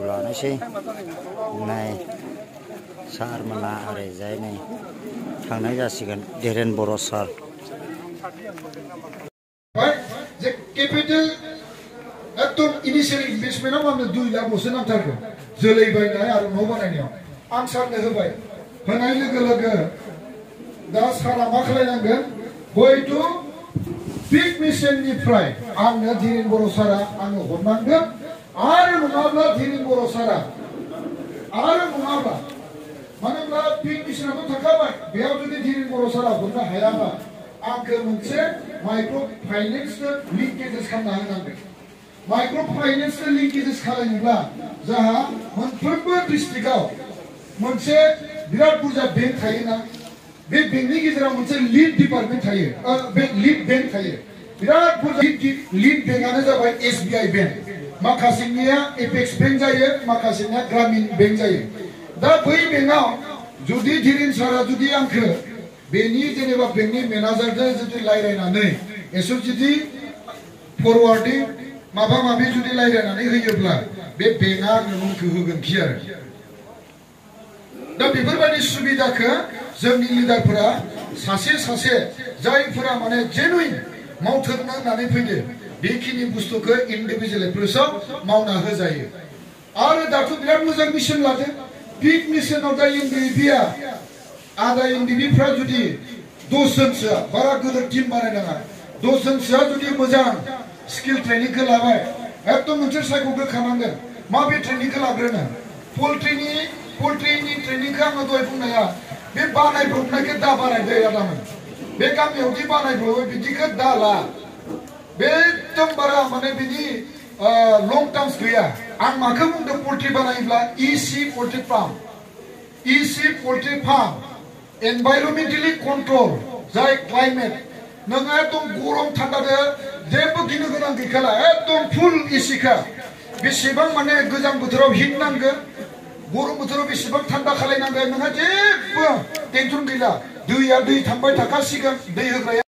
लानोसै नाय सार मोना ओरैजाय नै थांनाय जासिगोन धीरेन बर' सार जे केपिटेल एकदम इनिशियल इनभेस्टमेन्टआव आंनो 2 लाखसो नांथारगौ जोलै बायनाय आरो न' बानायनायाव आं सारनो होबाय होनाय लोगो लोगो दा सारा मा खालायनांगोन हयतो बिग मिशननिफ्राय आंनो धीरेन बर' सारा आंनो हरनांगोन आरो नङाब्ला धीरेन बर' सारा आरो नङाब्ला मानोब्ला बिग मिशनाथ' थाखाबाय बेयाव जुदि धीरेन बर' सारा हरनो हायाबा आंखौ मोनसे माइक्र' फाइनेन्सनो लिंकेजेस खालामना होनांगोन माइक्र' फाइनेन्सनो लिंकेजेस खालामोब्ला जोंहा मोनफ्रोमबो डिस्ट्रिक्टआव मोनसे बिराद बुरजा बेंक थायोना बे बेंकनि गेजेराव मोनसे लिड डिपार्टमेन्ट थायो बे लिड बेंक थायो बिराद बुरजा लिड बेंकआनो जाबाय SBI बेंक माखासेनिया एपेक्स बेंक जायो माखासेनिया ग्रामीण बेंक जायो दा बै बेंकआव जुदि धीरेन सारा जुदि आंखौ बेनि जेनेबा बेंकनि मेनेजारजों जुदि रायलायनानै एसे जुदि फरवार्डिं माबा माबि जुदि रायलायनानै होयोब्ला बे बेंकआ आंनो लोनखौ होगोनखि आरो दा बेफोरबायदि सुबिदाखौ जोंनि लिडारफोरा सासे सासे जायफोरा माने जेनुइन मावथोंनो होननानै फैदो बेखिनि बुस्थुखौ इन्डिभिजुवेल एप्रोचआव मावना होजायो आरो दाथ' बिराद मोजां मिशन लादों बिग मिशनाव दा एनडिबिआ आधा एनडिबिफ्रा जुदि 10 जनसोआ बारा गिदिर टीम बानायनाङा 10 जनसोआ जुदि मोजां स्किल ट्रेनिंखौ लाबाय एकदम मोनसे सायख'ग्रोखानांगोन माबे ट्रेनिंखौ लाग्रोनो पोल्ट्रिनि ट्रेनिंखौ आङो दहाय बुंनाया बे बानायब्रबनायखौ दा बानायदो आदामोन बे गामियावदि बानायब्रबो बिदिखौ दा ला बे एकदम बारा माने बिनि लं टार्म्स गैया आं माखौ बुंदों पोल्ट्रि बानायोब्ला इसि पोल्ट्रि फार्म एनभाइरनमेन्टेलि कन्ट्रोल जाय क्लाइमेट नोङो एकदम गरम थान्दादो जेबो गिनो गोनां गैखाला एकदम फुल एसिखा बेसेबां माने गोजां बोथोराव हिट नांगोन गरम बोथोराव बेसेबां थान्दा खालायनांगोन नोंहा जेबो टेनसन गैला दैया दै थांबाय थाखासिगोन दै होग्राया